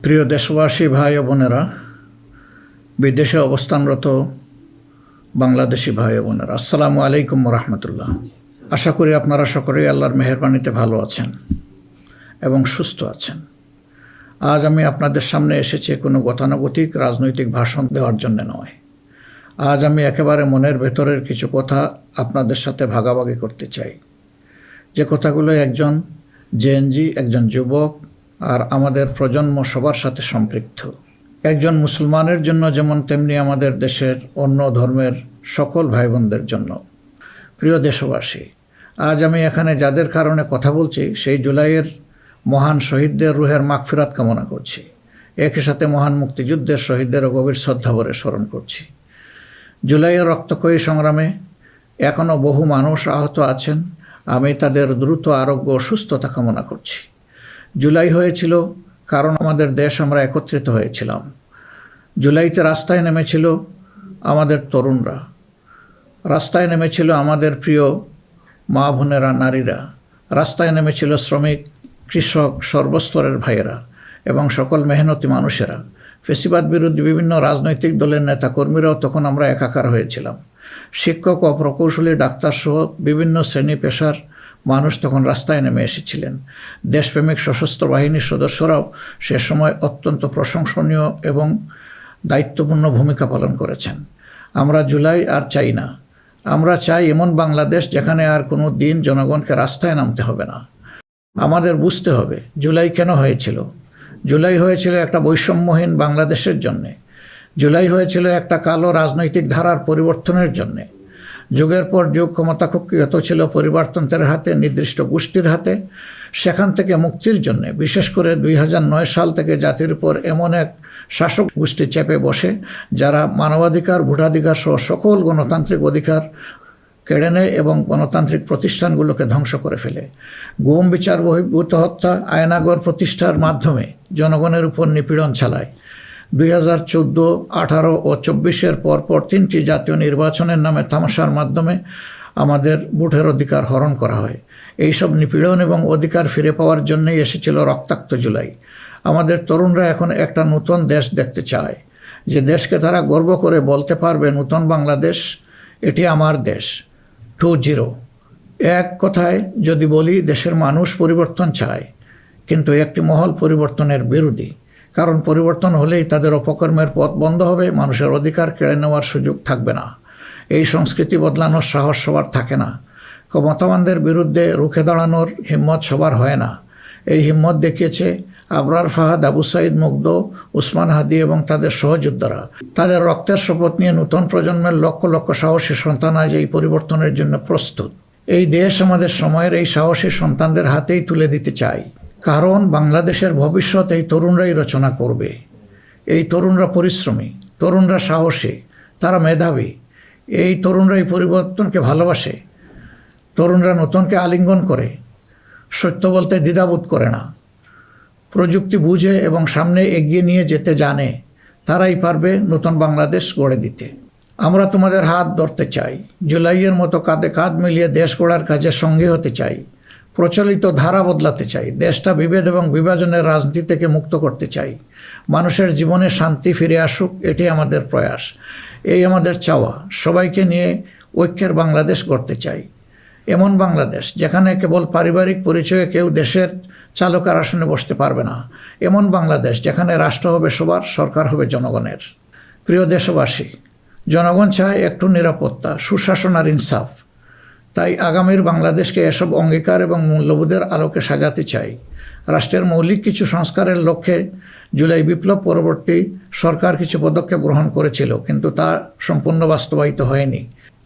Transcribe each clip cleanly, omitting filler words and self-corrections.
প্রিয় দেশবাসী ভাই ও বোনেরা, বিদেশে অবস্থানরত বাংলাদেশি ভাই ও বোনেরা, আসসালামু আলাইকুম রহমতুল্লাহ। আশা করি আপনারা সকলেই আল্লাহর মেহেরবানিতে ভালো আছেন এবং সুস্থ আছেন। আজ আমি আপনাদের সামনে এসেছি কোনো গতানুগতিক রাজনৈতিক ভাষণ দেওয়ার জন্য নয়। আজ আমি একেবারে মনের ভেতরের কিছু কথা আপনাদের সাথে ভাগাভাগি করতে চাই, যে কথাগুলো একজন জেএনজি, একজন যুবক আর আমাদের প্রজন্ম সবার সাথে সম্পৃক্ত। একজন মুসলমানের জন্য যেমন, তেমনি আমাদের দেশের অন্য ধর্মের সকল ভাই বোনদের জন্য। প্রিয় দেশবাসী, আজ আমি এখানে যাদের কারণে কথা বলছি, সেই জুলাইয়ের মহান শহীদদের রুহের মাগফিরাত কামনা করছি। একই সাথে মহান মুক্তিযুদ্ধের শহীদদেরও গভীর শ্রদ্ধাভরে স্মরণ করছি। জুলাইয়ের রক্তক্ষয়ী সংগ্রামে এখনও বহু মানুষ আহত আছেন। আমি তাদের দ্রুত আরোগ্য ও সুস্থতা কামনা করছি। জুলাই হয়েছিল কারণ আমাদের দেশ, আমরা একত্রিত হয়েছিলাম। জুলাইতে রাস্তায় নেমেছিল আমাদের তরুণরা, রাস্তায় নেমেছিল আমাদের প্রিয় মা বোনেরা, নারীরা, রাস্তায় নেমেছিল শ্রমিক, কৃষক, সর্বস্তরের ভাইয়েরা এবং সকল মেহনতি মানুষেরা। ফেসিবাদ বিরোধী বিভিন্ন রাজনৈতিক দলের নেতাকর্মীরাও তখন আমরা একাকার হয়েছিলাম। শিক্ষক ও প্রকৌশলী, ডাক্তার সহ বিভিন্ন শ্রেণী পেশার মানুষ তখন রাস্তায় নেমে এসেছিলেন। দেশপ্রেমিক সশস্ত্র বাহিনীর সদস্যরাও সে সময় অত্যন্ত প্রশংসনীয় এবং দায়িত্বপূর্ণ ভূমিকা পালন করেছেন। আমরা জুলাই আর চাই না। আমরা চাই এমন বাংলাদেশ যেখানে আর কোনো দিন জনগণকে রাস্তায় নামতে হবে না। আমাদের বুঝতে হবে জুলাই কেন হয়েছিল। জুলাই হয়েছিল একটা বৈষম্যহীন বাংলাদেশের জন্যে। জুলাই হয়েছিল একটা কালো রাজনৈতিক ধারার পরিবর্তনের জন্যে। যুগের পর যুগ ক্ষমতা কুক্ষিগত ছিল পরিবারতন্ত্রের হাতে, নির্দিষ্ট গোষ্ঠীর হাতে। সেখান থেকে মুক্তির জন্য, বিশেষ করে 2009 সাল থেকে জাতির উপর এমন এক শাসক গোষ্ঠী চেপে বসে, যারা মানবাধিকার, ভোটাধিকার সহ সকল গণতান্ত্রিক অধিকার কেড়ে নেয় এবং গণতান্ত্রিক প্রতিষ্ঠানগুলোকে ধ্বংস করে ফেলে। গুম, বিচার বহির্ভূত হত্যা, আয়নাগর প্রতিষ্ঠার মাধ্যমে জনগণের উপর নিপীড়ন চালায়। 2014, 18 ও 24-এর পরপর 3টি জাতীয় নির্বাচনের নামে তামাশার মাধ্যমে আমাদের ভোটের অধিকার হরণ করা হয়। এইসব নিপীড়ন এবং অধিকার ফিরে পাওয়ার জন্যই এসেছিল রক্তাক্ত জুলাই। আমাদের তরুণরা এখন একটা নতুন দেশ দেখতে চায়, যে দেশকে তারা গর্ব করে বলতে পারবে, নতুন বাংলাদেশ, এটি আমার দেশ 2.0। এক কথায় যদি বলি, দেশের মানুষ পরিবর্তন চায়, কিন্তু একটি মহল পরিবর্তনের বিরোধী। কারণ পরিবর্তন হলেই তাদের অপকর্মের পথ বন্ধ হবে, মানুষের অধিকার কেড়ে নেওয়ার সুযোগ থাকবে না। এই সংস্কৃতি বদলানোর সাহস সবার থাকে না। ক্ষমতাবানদের বিরুদ্ধে রুখে দাঁড়ানোর হিম্মত সবার হয় না। এই হিম্মত দেখিয়েছে আবরার ফাহাদ, আবু সাইদ মুগ্ধ, উসমান হাদি এবং তাদের সহযোদ্ধারা। তাদের রক্তের শপথ নিয়ে নতুন প্রজন্মের লক্ষ লক্ষ সাহসী সন্তান আজ এই পরিবর্তনের জন্য প্রস্তুত। এই দেশ আমাদের সময়ের এই সাহসী সন্তানদের হাতেই তুলে দিতে চাই। কারণ বাংলাদেশের ভবিষ্যৎ এই তরুণরাই রচনা করবে। এই তরুণরা পরিশ্রমী, তরুণরা সাহসী, তারা মেধাবী। এই তরুণরাই পরিবর্তনকে ভালোবাসে। তরুণরা নতুনকে আলিঙ্গন করে, সত্য বলতে দ্বিধাবোধ করে না, প্রযুক্তি বুঝে এবং সামনে এগিয়ে নিয়ে যেতে জানে। তারাই পারবে নতুন বাংলাদেশ গড়ে দিতে। আমরা তোমাদের হাত ধরতে চাই। জুলাইয়ের মতো কাঁধে কাঁধ মিলিয়ে দেশ গড়ার কাজে সঙ্গী হতে চাই। প্রচলিত ধারা বদলাতে চাই। দেশটা বিভেদ এবং বিভাজনের রাজনীতি থেকে মুক্ত করতে চাই। মানুষের জীবনে শান্তি ফিরে আসুক, এটি আমাদের প্রয়াস, এই আমাদের চাওয়া। সবাইকে নিয়ে ঐক্যের বাংলাদেশ গড়তে চাই। এমন বাংলাদেশ যেখানে কেবল পারিবারিক পরিচয়ে কেউ দেশের চালকের আসনে বসতে পারবে না। এমন বাংলাদেশ যেখানে রাষ্ট্র হবে সবার, সরকার হবে জনগণের। প্রিয় দেশবাসী, জনগণ চায় একটু নিরাপত্তা, সুশাসন আর ইনসাফ। তাই আগামীর বাংলাদেশকে এসব অঙ্গীকার এবং মূল্যবোধের আলোকে সাজাতে চাই। রাষ্ট্রের মৌলিক কিছু সংস্কারের লক্ষ্যে জুলাই বিপ্লব পরবর্তী সরকার কিছু পদক্ষেপ গ্রহণ করেছিল, কিন্তু তা সম্পূর্ণ বাস্তবায়িত হয়নি।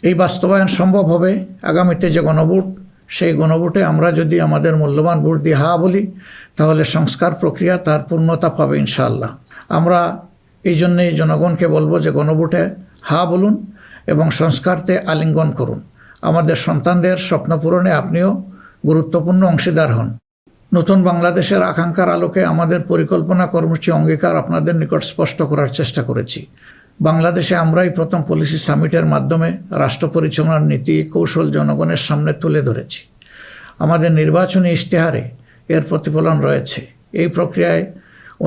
এই বাস্তবায়ন সম্ভব হবে আগামীতে যে গণভোট, সেই গণভোটে আমরা যদি আমাদের মূল্যবান ভোট দিয়ে হা বলি, তাহলে সংস্কার প্রক্রিয়া তার পূর্ণতা পাবে ইনশাআল্লাহ। আমরা এই জন্যেই জনগণকে বলবো যে গণভোটে হা বলুন এবং সংস্কারতে আলিঙ্গন করুন। আমাদের সন্তানদের স্বপ্ন পূরণে আপনিও গুরুত্বপূর্ণ অংশীদার হন। নতুন বাংলাদেশের আকাঙ্ক্ষার আলোকে আমাদের পরিকল্পনা, কর্মসূচি, অঙ্গীকার আপনাদের নিকট স্পষ্ট করার চেষ্টা করেছি। বাংলাদেশে আমরাই প্রথম পলিসি সামিটের মাধ্যমে রাষ্ট্র পরিচালনার নীতি কৌশল জনগণের সামনে তুলে ধরেছি। আমাদের নির্বাচনী ইশতেহারে এর প্রতিফলন রয়েছে। এই প্রক্রিয়ায়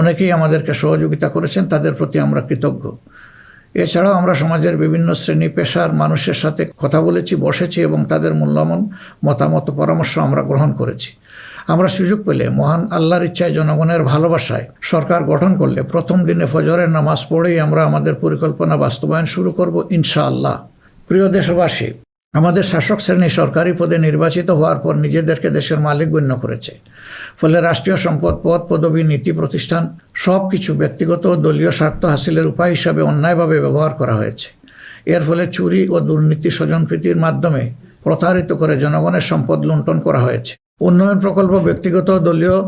অনেকেই আমাদেরকে সহযোগিতা করেছেন, তাদের প্রতি আমরা কৃতজ্ঞ। এছাড়াও আমরা সমাজের বিভিন্ন শ্রেণী পেশার মানুষের সাথে কথা বলেছি, বসেছি এবং তাদের মূল্যবান মতামত পরামর্শ আমরা গ্রহণ করেছি। আমরা সুযোগ পেলে মহান আল্লাহর ইচ্ছায়, জনগণের ভালোবাসায় সরকার গঠন করলে প্রথম দিনে ফজরের নামাজ পড়েই আমরা আমাদের পরিকল্পনা বাস্তবায়ন শুরু করব ইনশাআল্লাহ। প্রিয় দেশবাসী, আমাদের শাসক শ্রেণী সরকারি পদে নির্বাচিত হওয়ার পর নিজেদেরকে দেশের মালিক গণ্য করেছে। ফলে রাষ্ট্রীয় সম্পদ, পদ, পদবি, নীতি, প্রতিষ্ঠান সব কিছু ব্যক্তিগত ও দলীয় স্বার্থ হাসিলের উপায় হিসাবে অন্যায়ভাবে ব্যবহার করা হয়েছে। এর ফলে চুরি ও দুর্নীতি, স্বজনপ্রীতির মাধ্যমে প্রতারিত করে জনগণের সম্পদ লুণ্ঠন করা হয়েছে। উন্নয়ন প্রকল্প ব্যক্তিগত ও দলীয়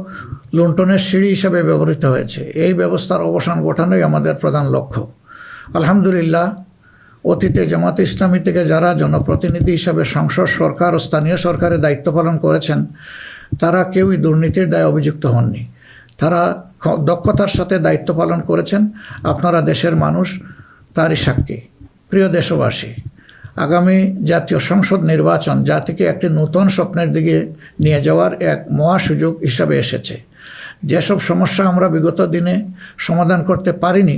লুণ্ঠনের সিঁড়ি হিসাবে ব্যবহৃত হয়েছে। এই ব্যবস্থার অবসান ঘটানোই আমাদের প্রধান লক্ষ্য। আলহামদুলিল্লাহ, অতীতে জামাতে ইসলামী থেকে যারা জনপ্রতিনিধি হিসাবে সংসদ, সরকার ও স্থানীয় সরকারের দায়িত্ব পালন করেছেন, তারা কেউই দুর্নীতির দায়ে অভিযুক্ত হননি। তারা দক্ষতার সাথে দায়িত্ব পালন করেছেন। আপনারা দেশের মানুষ, তারই সাক্ষী। প্রিয় দেশবাসী, আগামী জাতীয় সংসদ নির্বাচন জাতিকে একটি নতুন স্বপ্নের দিকে নিয়ে যাওয়ার এক মহা সুযোগ হিসাবে এসেছে। যেসব সমস্যা আমরা বিগত দিনে সমাধান করতে পারিনি,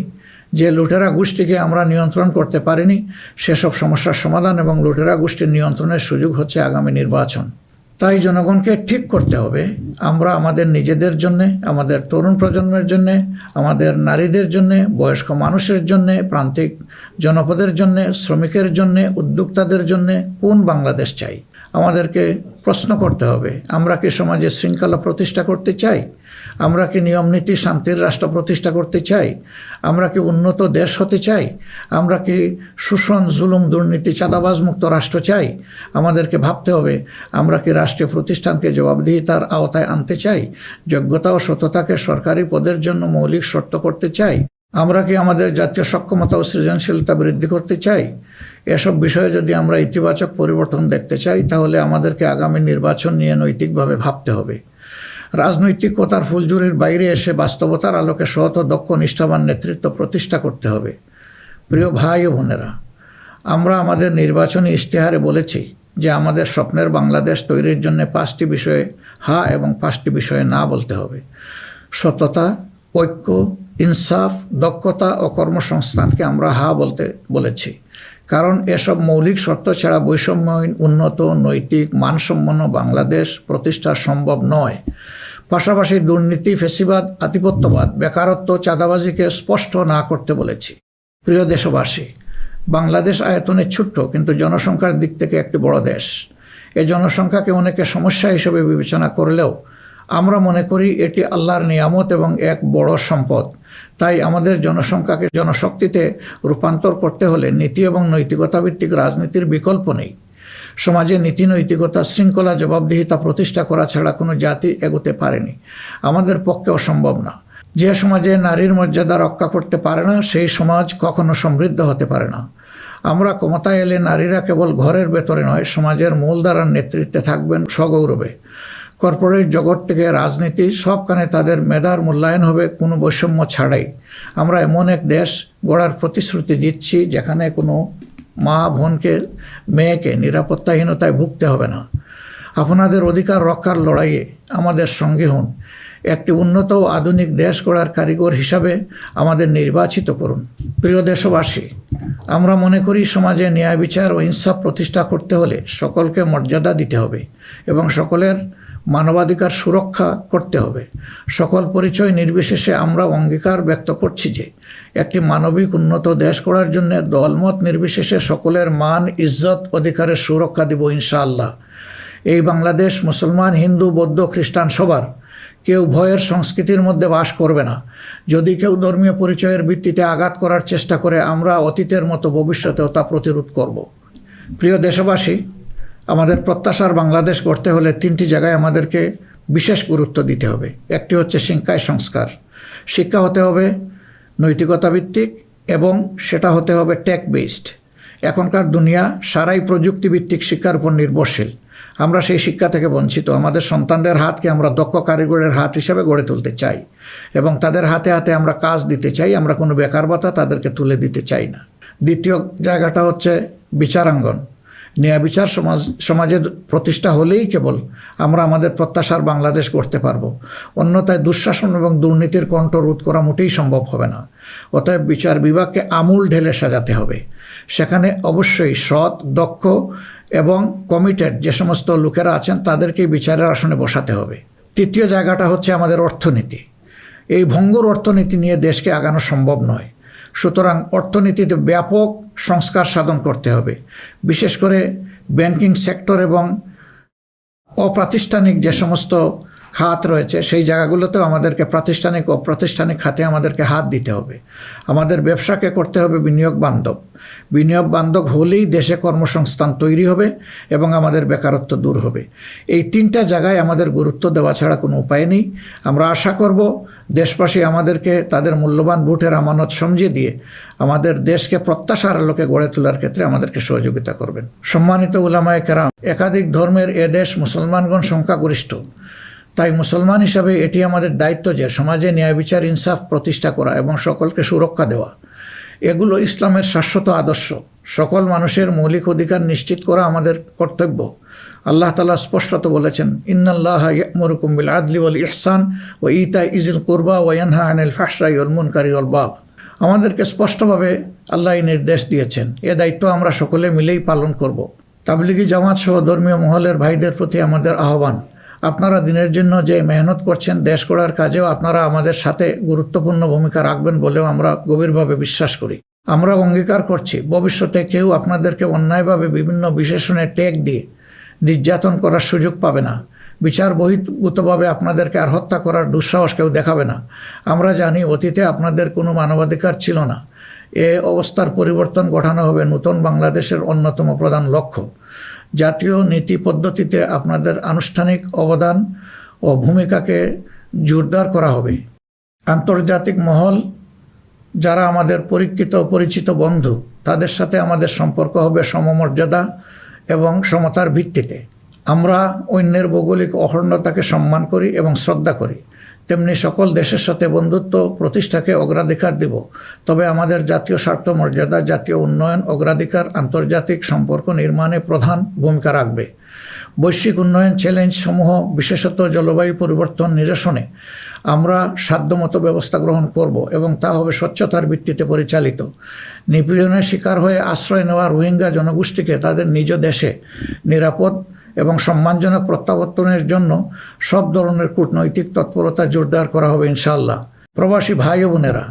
যে লুটেরা গোষ্ঠীকে আমরা নিয়ন্ত্রণ করতে পারিনি, সেসব সমস্যার সমাধান এবং লুটেরা গোষ্ঠীর নিয়ন্ত্রণের সুযোগ হচ্ছে আগামী নির্বাচন। তাই জনগণকে ঠিক করতে হবে, আমরা আমাদের নিজেদের জন্যে, আমাদের তরুণ প্রজন্মের জন্যে, আমাদের নারীদের জন্যে, বয়স্ক মানুষের জন্যে, প্রান্তিক জনপদের জন্যে, শ্রমিকের জন্যে, উদ্যোক্তাদের জন্যে কোন বাংলাদেশ চাই। আমাদেরকে প্রশ্ন করতে হবে, আমরা কি সমাজে শৃঙ্খলা প্রতিষ্ঠা করতে চাই? আমরা কি নিয়মনীতি, শান্তির রাষ্ট্র প্রতিষ্ঠা করতে চাই? আমরা কি উন্নত দেশ হতে চাই? আমরা কি শোষণ, জুলুম, দুর্নীতি, চাঁদাবাজ মুক্ত রাষ্ট্র চাই? আমাদেরকে ভাবতে হবে, আমরা কি রাষ্ট্রীয় প্রতিষ্ঠানকে জবাবদিহিতার আওতায় আনতে চাই? যোগ্যতা ও সততাকে সরকারি পদের জন্য মৌলিক শর্ত করতে চাই? আমরা কি আমাদের জাতীয় সক্ষমতা ও সৃজনশীলতা বৃদ্ধি করতে চাই? এসব বিষয়ে যদি আমরা ইতিবাচক পরিবর্তন দেখতে চাই, তাহলে আমাদেরকে আগামী নির্বাচন নিয়ে নৈতিকভাবে ভাবতে হবে। রাজনৈতিকতার ফুলঝুরির বাইরে এসে বাস্তবতার আলোকে সৎ ও দক্ষ নিষ্ঠাবান নেতৃত্ব প্রতিষ্ঠা করতে হবে। প্রিয় ভাই ও বোনেরা, আমরা আমাদের নির্বাচনী ইশতেহারে বলেছি যে আমাদের স্বপ্নের বাংলাদেশ তৈরির জন্য 5টি বিষয়ে হা এবং 5টি বিষয়ে না বলতে হবে। সততা, ঐক্য, ইনসাফ, দক্ষতা ও কর্মসংস্থানকে আমরা হা বলতে বলেছি, কারণ এসব মৌলিক শর্ত ছাড়া বৈষম্যহীন, উন্নত, নৈতিক, মানসম্পন্ন বাংলাদেশ প্রতিষ্ঠা সম্ভব নয়। পাশাপাশি দুর্নীতি, ফ্যাসিবাদ, আধিপত্যবাদ, বেকারত্ব, চাঁদাবাজিকে স্পষ্ট না করতে বলেছি। প্রিয় দেশবাসী, বাংলাদেশ আয়তনে ছোট্ট কিন্তু জনসংখ্যার দিক থেকে একটি বড় দেশ। এই জনসংখ্যাকে অনেকে সমস্যা হিসেবে বিবেচনা করলেও আমরা মনে করি এটি আল্লাহর নিয়ামত এবং এক বড় সম্পদ। তাই আমাদের জনসংখ্যাকে জনশক্তিতে রূপান্তর করতে হলে নীতি এবং নৈতিকতা ভিত্তিক রাজনীতির বিকল্প নেই। সমাজে নীতি, নৈতিকতা, শৃঙ্খলা, জবাবদিহিতা প্রতিষ্ঠা করা ছাড়া কোনো জাতি এগোতে পারেনি, আমাদের পক্ষে অসম্ভব না। যে সমাজে নারীর মর্যাদা রক্ষা করতে পারে না, সেই সমাজ কখনো সমৃদ্ধ হতে পারে না। আমরা ক্ষমতায় এলে নারীরা কেবল ঘরের ভেতরে নয়, সমাজের মূলধারার নেতৃত্বে থাকবেন সগৌরবে। কর্পোরেট জগৎ থেকে রাজনীতি সবখানে তাদের মেধার মূল্যায়ন হবে কোনো বৈষম্য ছাড়াই। আমরা এমন এক দেশ গড়ার প্রতিশ্রুতি দিচ্ছি যেখানে কোনো মা, বোনকে, মেয়েকে নিরাপত্তাহীনতায় ভুগতে হবে না। আপনাদের অধিকার রক্ষার লড়াইয়ে আমাদের সঙ্গে হন। একটি উন্নত ও আধুনিক দেশ গড়ার কারিগর হিসাবে আমাদের নির্বাচিত করুন। প্রিয় দেশবাসী, আমরা মনে করি সমাজে ন্যায় বিচার ও ইনসাফ প্রতিষ্ঠা করতে হলে সকলকে মর্যাদা দিতে হবে এবং সকলের মানবাধিকার সুরক্ষা করতে হবে। সকল পরিচয় নির্বিশেষে আমরা অঙ্গীকার ব্যক্ত করছি যে একটি মানবিক উন্নত দেশ গড়ার জন্য দলমত নির্বিশেষে সকলের মান, ইজ্জত, অধিকারের সুরক্ষা দিব ইনশাআল্লাহ। এই বাংলাদেশ মুসলমান, হিন্দু, বৌদ্ধ, খ্রিস্টান সবার। কেউ ভয়ের সংস্কৃতির মধ্যে বাস করবে না। যদি কেউ ধর্মীয় পরিচয়ের ভিত্তিতে আঘাত করার চেষ্টা করে, আমরা অতীতের মতো ভবিষ্যতেও তা প্রতিরোধ করব। প্রিয় দেশবাসী, আমাদের প্রত্যাশার বাংলাদেশ গড়তে হলে 3টি জায়গায় আমাদেরকে বিশেষ গুরুত্ব দিতে হবে। একটি হচ্ছে শিক্ষায় সংস্কার। শিক্ষা হতে হবে নৈতিকতা ভিত্তিক এবং সেটা হতে হবে টেক বেসড। এখনকার দুনিয়া সারাই প্রযুক্তিভিত্তিক শিক্ষার উপর নির্ভরশীল। আমরা সেই শিক্ষা থেকে বঞ্চিত। আমাদের সন্তানদের হাতকে আমরা দক্ষ কারিগরের হাত হিসেবে গড়ে তুলতে চাই এবং তাদের হাতে হাতে আমরা কাজ দিতে চাই। আমরা কোনো বেকার ভাতা তাদেরকে তুলে দিতে চাই না। দ্বিতীয় জায়গাটা হচ্ছে বিচারাঙ্গন। ন্যায় বিচার সমাজের প্রতিষ্ঠা হলেই কেবল আমরা আমাদের প্রত্যাশার বাংলাদেশ গড়তে পারব। অন্যথায় দুঃশাসন এবং দুর্নীতির কণ্ঠ রোধ করা মোটেই সম্ভব হবে না। অতএব বিচার বিভাগকে আমূল ঢেলে সাজাতে হবে। সেখানে অবশ্যই সৎ, দক্ষ এবং কমিটেড যে সমস্ত লোকেরা আছেন তাদেরকেই বিচারের আসনে বসাতে হবে। তৃতীয় জায়গাটা হচ্ছে আমাদের অর্থনীতি। এই ভঙ্গুর অর্থনীতি নিয়ে দেশকে আগানো সম্ভব নয়। সুতরাং অর্থনীতিতে ব্যাপক সংস্কার সাধন করতে হবে। বিশেষ করে ব্যাংকিং সেক্টর এবং অপ্রাতিষ্ঠানিক যে সমস্ত খাত রয়েছে সেই জায়গাগুলোতেও আমাদেরকে প্রাতিষ্ঠানিক ও অপ্রাতিষ্ঠানিক খাতে আমাদেরকে হাত দিতে হবে। আমাদের ব্যবসাকে করতে হবে বিনিয়োগ বান্ধব। বিনিয়োগ বান্ধব হলেই দেশে কর্মসংস্থান তৈরি হবে এবং আমাদের বেকারত্ব দূর হবে। এই তিনটা জায়গায় আমাদের গুরুত্ব দেওয়া ছাড়া কোনো উপায় নেই। আমরা আশা করব দেশবাসী আমাদেরকে তাদের মূল্যবান ভোটের আমানত সমঝে দিয়ে আমাদের দেশকে প্রত্যাশার আলোকে গড়ে তোলার ক্ষেত্রে আমাদেরকে সহযোগিতা করবেন। সম্মানিত উলামায়ে কেরাম, একাধিক ধর্মের এ দেশ মুসলমানগণ সংখ্যাগরিষ্ঠ। তাই মুসলমান হিসাবে এটি আমাদের দায়িত্ব যে সমাজে ন্যায় বিচার ইনসাফ প্রতিষ্ঠা করা এবং সকলকে সুরক্ষা দেওয়া। এগুলো ইসলামের শাশ্বত আদর্শ। সকল মানুষের মৌলিক অধিকার নিশ্চিত করা আমাদের কর্তব্য। আল্লাহ তাআলা স্পষ্টত বলেছেন, ইন্নাল্লাহা ইয়া'মুরুকুম বিল আদলি ওয়াল ইহসান ওয়া ইতা'i যিল কুরবা ওয়া ইয়ানহা আনিল ফাহশাই ওয়াল মুনকারি ওয়াল বাগ। আমাদেরকে স্পষ্টভাবে আল্লাহ এই নির্দেশ দিয়েছেন। এ দায়িত্ব আমরা সকলে মিলেই পালন করব। তাবলিগি জামাত সহ ধর্মীয় মহলের ভাইদের প্রতি আমাদের আহ্বান, আপনারা দিনের জন্য যে মেহনত করছেন, দেশ গড়ার কাজেও আপনারা আমাদের সাথে গুরুত্বপূর্ণ ভূমিকা রাখবেন বলেও আমরা গভীরভাবে বিশ্বাস করি। আমরা অঙ্গীকার করছি ভবিষ্যতে কেউ আপনাদেরকে অন্যায়ভাবে বিভিন্ন বিশেষণের ট্যাগ দিয়ে নির্যাতন করার সুযোগ পাবে না। বিচার বহির্ভূতভাবে আপনাদেরকে আর হত্যা করার দুঃসাহস কেউ দেখাবে না। আমরা জানি অতীতে আপনাদের কোনো মানবাধিকার ছিল না। এ অবস্থার পরিবর্তন ঘটানো হবে নতুন বাংলাদেশের অন্যতম প্রধান লক্ষ্য। জাতীয় নীতি পদ্ধতিতে আপনাদের আনুষ্ঠানিক অবদান ও ভূমিকাকে জোরদার করা হবে। আন্তর্জাতিক মহল যারা আমাদের পরিচিত বন্ধু, তাদের সাথে আমাদের সম্পর্ক হবে সমমর্যাদা এবং সমতার ভিত্তিতে। আমরা অন্যের ভৌগোলিক অখণ্ডতাকে সম্মান করি এবং শ্রদ্ধা করি, তেমনি সকল দেশের সাথে বন্ধুত্ব প্রতিষ্ঠাকে অগ্রাধিকার দেব। তবে আমাদের জাতীয় স্বার্থ মর্যাদা, জাতীয় উন্নয়ন, অগ্রাধিকার আন্তর্জাতিক সম্পর্ক নির্মাণে প্রধান ভূমিকা রাখবে। বৈশ্বিক উন্নয়ন চ্যালেঞ্জ সমূহ, বিশেষত জলবায়ু পরিবর্তন নিরসনে আমরা সাধ্যমতো ব্যবস্থা গ্রহণ করব এবং তা হবে স্বচ্ছতার ভিত্তিতে পরিচালিত। নিপীড়নের শিকার হয়ে আশ্রয় নেওয়া রোহিঙ্গা জনগোষ্ঠীকে তাদের নিজ দেশে নিরাপদ এবং সম্মানজনক প্রত্যাবর্তনের জন্য সব ধরনের কূটনৈতিক তৎপরতা জোরদার করা হবে ইনশাআল্লাহ। প্রবাসী ভাই ও বোনেরা,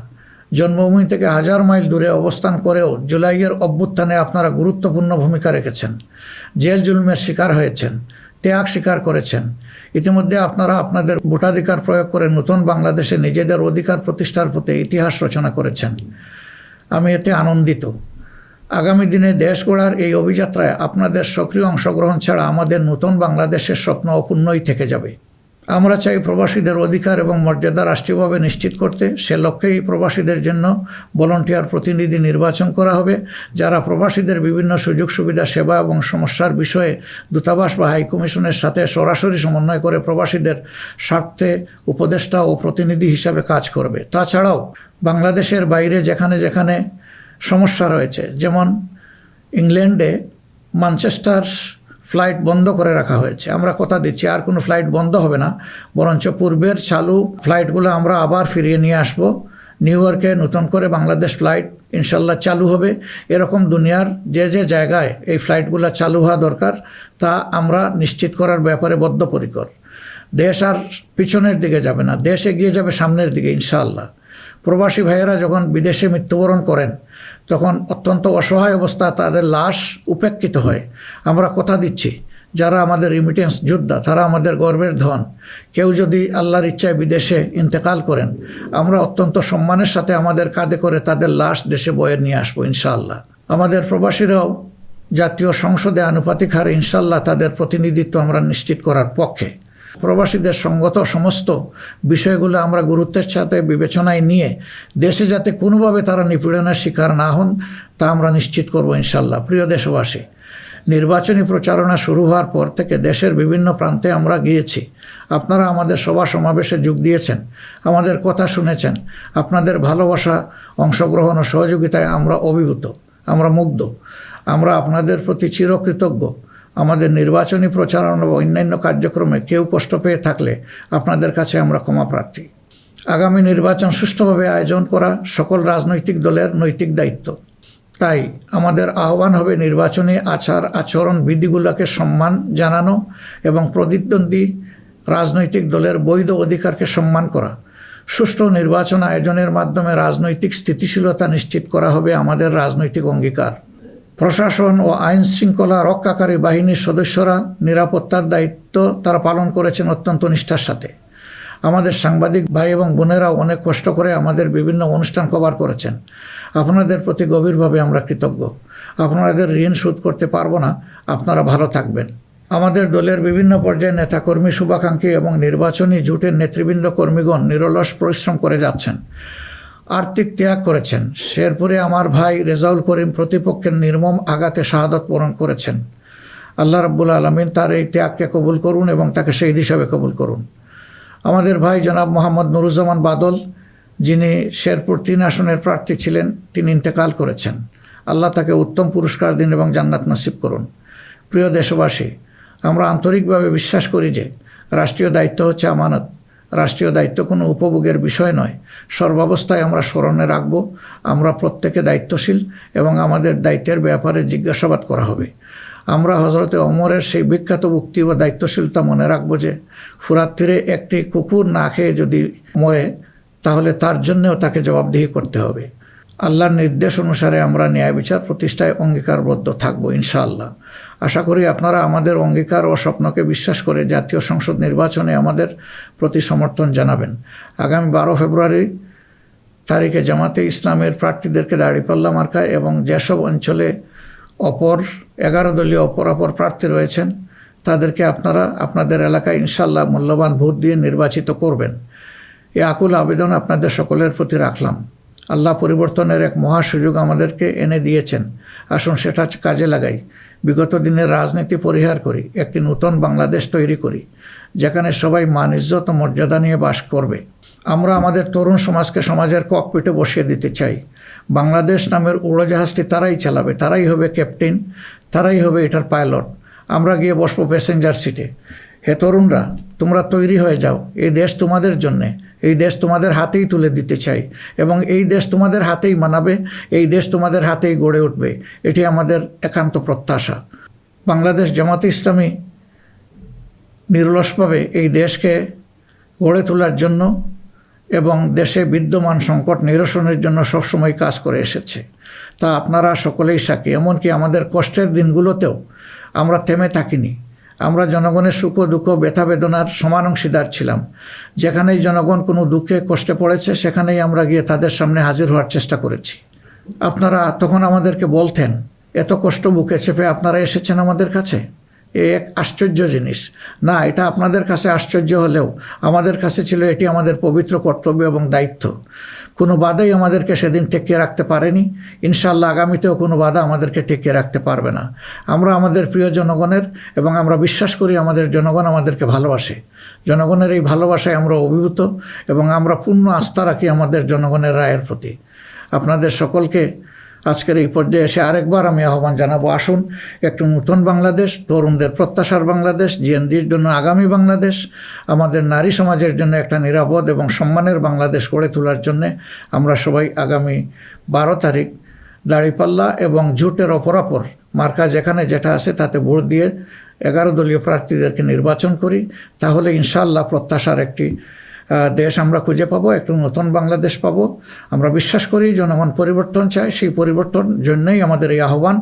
জন্মভূমি থেকে 1000 মাইল দূরে অবস্থান করেও জুলাইয়ের অভ্যুত্থানে আপনারা গুরুত্বপূর্ণ ভূমিকা রেখেছেন। জেল জুলুমের শিকার হয়েছেন, ত্যাগ স্বীকার করেছেন। ইতিমধ্যে আপনারা আপনাদের ভোটাধিকার প্রয়োগ করে নতুন বাংলাদেশে নিজেদের অধিকার প্রতিষ্ঠার পথে ইতিহাস রচনা করেছেন। আমি এতে আনন্দিত। আগামী দিনে দেশ গড়ার এই অভিযাত্রায় আপনাদের সক্রিয় অংশগ্রহণ ছাড়া আমাদের নতুন বাংলাদেশের স্বপ্ন অপূর্ণই থেকে যাবে। আমরা চাই প্রবাসীদের অধিকার এবং মর্যাদা রাষ্ট্রীয়ভাবে নিশ্চিত করতে। সে লক্ষ্যেই প্রবাসীদের জন্য ভলান্টিয়ার প্রতিনিধি নির্বাচন করা হবে, যারা প্রবাসীদের বিভিন্ন সুযোগ সুবিধা, সেবা এবং সমস্যার বিষয়ে দূতাবাস বা হাইকমিশনের সাথে সরাসরি সমন্বয় করে প্রবাসীদের স্বার্থে উপদেষ্টা ও প্রতিনিধি হিসাবে কাজ করবে। তাছাড়াও বাংলাদেশের বাইরে যেখানে যেখানে সমস্যা রয়েছে, যেমন ইংল্যান্ডে ম্যানচেস্টার ফ্লাইট বন্ধ করে রাখা হয়েছে, আমরা কথা দিচ্ছি আর কোনো ফ্লাইট বন্ধ হবে না, বরঞ্চ পূর্বের চালু ফ্লাইটগুলো আমরা আবার ফিরিয়ে নিয়ে আসব। নিউ ইয়র্কে নতুন করে বাংলাদেশ ফ্লাইট ইনশাল্লাহ চালু হবে। এরকম দুনিয়ার যে যে জায়গায় এই ফ্লাইটগুলো চালু হওয়া দরকার তা আমরা নিশ্চিত করার ব্যাপারে বদ্ধপরিকর। দেশ আর পিছনের দিকে যাবে না, দেশ এগিয়ে যাবে সামনের দিকে ইনশাআল্লাহ। প্রবাসী ভাইয়েরা যখন বিদেশে মৃত্যুবরণ করেন তখন অত্যন্ত অসহায় অবস্থা, তাদের লাশ উপেক্ষিত হয়। আমরা কথা দিচ্ছি যারা আমাদের রিমিটেন্স যোদ্ধা তারা আমাদের গর্বের ধন। কেউ যদি আল্লাহর ইচ্ছায় বিদেশে ইন্তেকাল করেন, আমরা অত্যন্ত সম্মানের সাথে আমাদের কাঁধে করে তাদের লাশ দেশে বয়ে নিয়ে আসবো ইনশাআল্লাহ। আমাদের প্রবাসীরাও জাতীয় সংসদে আনুপাতিক হারে ইনশাআল্লাহ তাদের প্রতিনিধিত্ব আমরা নিশ্চিত করার পক্ষে। প্রবাসীদের সঙ্গত সমস্ত বিষয়গুলো আমরা গুরুত্বের সাথে বিবেচনায় নিয়ে দেশে যাতে কোনোভাবে তারা নিপীড়নের শিকার না হন তা আমরা নিশ্চিত করব ইনশাআল্লাহ। প্রিয় দেশবাসী, নির্বাচনী প্রচারণা শুরু হওয়ার পর থেকে দেশের বিভিন্ন প্রান্তে আমরা গিয়েছি। আপনারা আমাদের সভা সমাবেশে যোগ দিয়েছেন, আমাদের কথা শুনেছেন। আপনাদের ভালোবাসা, অংশগ্রহণ ও সহযোগিতায় আমরা অভিভূত, আমরা মুগ্ধ। আমরা আপনাদের প্রতি চিরকৃতজ্ঞ। আমাদের নির্বাচনী প্রচারণা বা অন্যান্য কার্যক্রমে কেউ কষ্ট পেয়ে থাকলে আপনাদের কাছে আমরা ক্ষমা প্রার্থী। আগামী নির্বাচন সুষ্ঠুভাবে আয়োজন করা সকল রাজনৈতিক দলের নৈতিক দায়িত্ব। তাই আমাদের আহ্বান হবে নির্বাচনী আচরণ বিধিগুলোকে সম্মান জানানো এবং প্রতিদ্বন্দ্বী রাজনৈতিক দলের বৈধ অধিকারকে সম্মান করা। সুষ্ঠু নির্বাচন আয়োজনের মাধ্যমে রাজনৈতিক স্থিতিশীলতা নিশ্চিত করা হবে আমাদের রাজনৈতিক অঙ্গীকার। প্রশাসন ও আইন শৃঙ্খলা রক্ষাকারী বাহিনীর সদস্যরা নিরাপত্তার দায়িত্ব তারা পালন করেছেন অত্যন্ত নিষ্ঠার সাথে। আমাদের সাংবাদিক ভাই এবং বোনেরাও অনেক কষ্ট করে আমাদের বিভিন্ন অনুষ্ঠান কভার করেছেন। আপনাদের প্রতি গভীরভাবে আমরা কৃতজ্ঞ। আপনাদের ঋণ শোধ করতে পারবো না। আপনারা ভালো থাকবেন। আমাদের দলের বিভিন্ন পর্যায়ের নেতাকর্মী, শুভাকাঙ্ক্ষী এবং নির্বাচনী জোটের নেতৃবৃন্দ কর্মীগণ নিরলস পরিশ্রম করে যাচ্ছেন, আর্থিক ত্যাগ করেছেন। শেরপুরে আমার ভাই রেজাউল করিম প্রতিপক্ষের নির্মম আঘাতে শাহাদত বরণ করেছেন। আল্লাহ রাব্বুল আলামিন তার এই ত্যাগকে কবুল করুন এবং তাকে শহীদ হিসাবে কবুল করুন। আমাদের ভাই জনাব মোহাম্মদ নুরুজ্জামান বাদল, যিনি শেরপুর 3 আসনের প্রার্থী ছিলেন, তিনি ইন্তেকাল করেছেন। আল্লাহ তাকে উত্তম পুরস্কার দিন এবং জান্নাত নসিব করুন। প্রিয় দেশবাসী, আমরা আন্তরিকভাবে বিশ্বাস করি যে রাষ্ট্রীয় দায়িত্ব হচ্ছে আমানত। রাষ্ট্রীয় দায়িত্ব কোনো উপভোগের বিষয় নয়। সর্বাবস্থায় আমরা স্মরণে রাখব আমরা প্রত্যেকে দায়িত্বশীল এবং আমাদের দায়িত্বের ব্যাপারে জিজ্ঞাসাবাদ করা হবে। আমরা হজরতে ওমরের সেই বিখ্যাত উক্তি ও দায়িত্বশীলতা মনে রাখব যে ফুরাত তীরে একটি কুকুর না খেয়ে যদি মরে তাহলে তার জন্যেও তাকে জবাবদিহি করতে হবে। আল্লাহর নির্দেশ অনুসারে আমরা ন্যায় বিচার প্রতিষ্ঠায় অঙ্গীকারবদ্ধ থাকব ইনশাআল্লাহ। আশা করি আপনারা আমাদের অঙ্গীকার ও স্বপ্নকে বিশ্বাস করে জাতীয় সংসদ নির্বাচনে আমাদের প্রতি সমর্থন জানাবেন। আগামী 12 ফেব্রুয়ারি তারিখে জামাতে ইসলামের প্রার্থীদেরকে দাঁড়িপাল্লা মার্কায় এবং যেসব অঞ্চলে 11 দলীয় অপর প্রার্থী রয়েছেন তাদেরকে আপনারা আপনাদের এলাকায় ইনশাআল্লাহ মূল্যবান ভোট দিয়ে নির্বাচিত করবেন। এই আকুল আবেদন আপনাদের সকলের প্রতি রাখলাম। আল্লাহ পরিবর্তনের এক মহা সুযোগ আমাদেরকে এনে দিয়েছেন। আসুন সেটা কাজে লাগাই। বিগত দিনের রাজনীতি পরিহার করি, একটি নতুন বাংলাদেশ তৈরি করি যেখানে সবাই মান, ইজ্জত ও মর্যাদা নিয়ে বাস করবে। আমরা আমাদের তরুণ সমাজকে সমাজের ককপিটে বসিয়ে দিতে চাই। বাংলাদেশ নামের উড়োজাহাজটি তারাই চালাবে, তারাই হবে ক্যাপ্টেন, তারাই হবে এটার পাইলট। আমরা গিয়ে বসবো প্যাসেঞ্জার সিটে। হে তরুণরা, তোমরা তৈরি হয়ে যাও। এই দেশ তোমাদের জন্যে, এই দেশ তোমাদের হাতেই তুলে দিতে চাই এবং এই দেশ তোমাদের হাতেই মানাবে, এই দেশ তোমাদের হাতেই গড়ে উঠবে। এটি আমাদের একান্ত প্রত্যাশা। বাংলাদেশ জামাতে ইসলামী নিরলসভাবে এই দেশকে গড়ে তোলার জন্য এবং দেশে বিদ্যমান সংকট নিরসনের জন্য সবসময় কাজ করে এসেছে। তা আপনারা সকলেই সাক্ষী। এমনকি আমাদের কষ্টের দিনগুলোতেও আমরা থেমে থাকিনি। আমরা জনগণের সুখ দুঃখ ব্যথা বেদনার সমান অংশীদার ছিলাম। যেখানেই জনগণ কোনো দুঃখে কষ্টে পড়েছে সেখানেই আমরা গিয়ে তাদের সামনে হাজির হওয়ার চেষ্টা করেছি। আপনারা তখন আমাদেরকে বলতেন, এত কষ্ট বুকে চেপে আপনারা এসেছেন আমাদের কাছে, এ এক আশ্চর্য জিনিস। না, এটা আপনাদের কাছে আশ্চর্য হলেও আমাদের কাছে ছিল এটি আমাদের পবিত্র কর্তব্য এবং দায়িত্ব। কোনো বাধাই আমাদেরকে সেদিন টেকিয়ে রাখতে পারেনি। ইনশাআল্লাহ আগামীতেও কোনো বাধা আমাদেরকে টেকিয়ে রাখতে পারবে না। আমরা আমাদের প্রিয় জনগণের এবং আমরা বিশ্বাস করি আমাদের জনগণ আমাদেরকে ভালোবাসে। জনগণের এই ভালোবাসায় আমরা অভিভূত এবং আমরা পূর্ণ আস্থা রাখি আমাদের জনগণের রায়ের প্রতি। আপনাদের সকলকে আজকের এই পর্যায়ে এসে আরেকবার আমি আহ্বান জানাবো, আসুন একটু নতুন বাংলাদেশ, তরুণদের প্রত্যাশার বাংলাদেশ, জিএনজির জন্য আগামী বাংলাদেশ, আমাদের নারী সমাজের জন্য একটা নিরাপদ এবং সম্মানের বাংলাদেশ গড়ে তোলার জন্যে আমরা সবাই আগামী 12 তারিখ দাঁড়িপাল্লা এবং জোটের অপরাপর মার্কা যেখানে যেটা আছে তাতে ভোট দিয়ে 11 দলীয় প্রার্থীদেরকে নির্বাচন করি। তাহলে ইনশাআল্লাহ প্রত্যাশার একটি দেশ আমরা খুঁজে পাবো, একটু নতুন বাংলাদেশ পাবো। আমরা বিশ্বাস করি জনগণ পরিবর্তন চায়, সেই পরিবর্তন জন্যই আমাদের এই আহ্বান।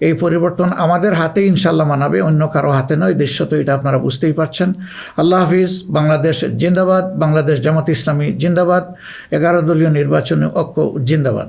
এই পরিবর্তন আমাদের হাতেই ইনশাআল্লাহ মানাবে, অন্য কারো হাতে নয়। দৃশ্য তো এটা আপনারা বুঝতেই পারছেন। আল্লাহ হাফিজ। বাংলাদেশ জিন্দাবাদ। বাংলাদেশ জামাত ইসলামী জিন্দাবাদ। 11 দলীয় নির্বাচনী ঐক্য জিন্দাবাদ।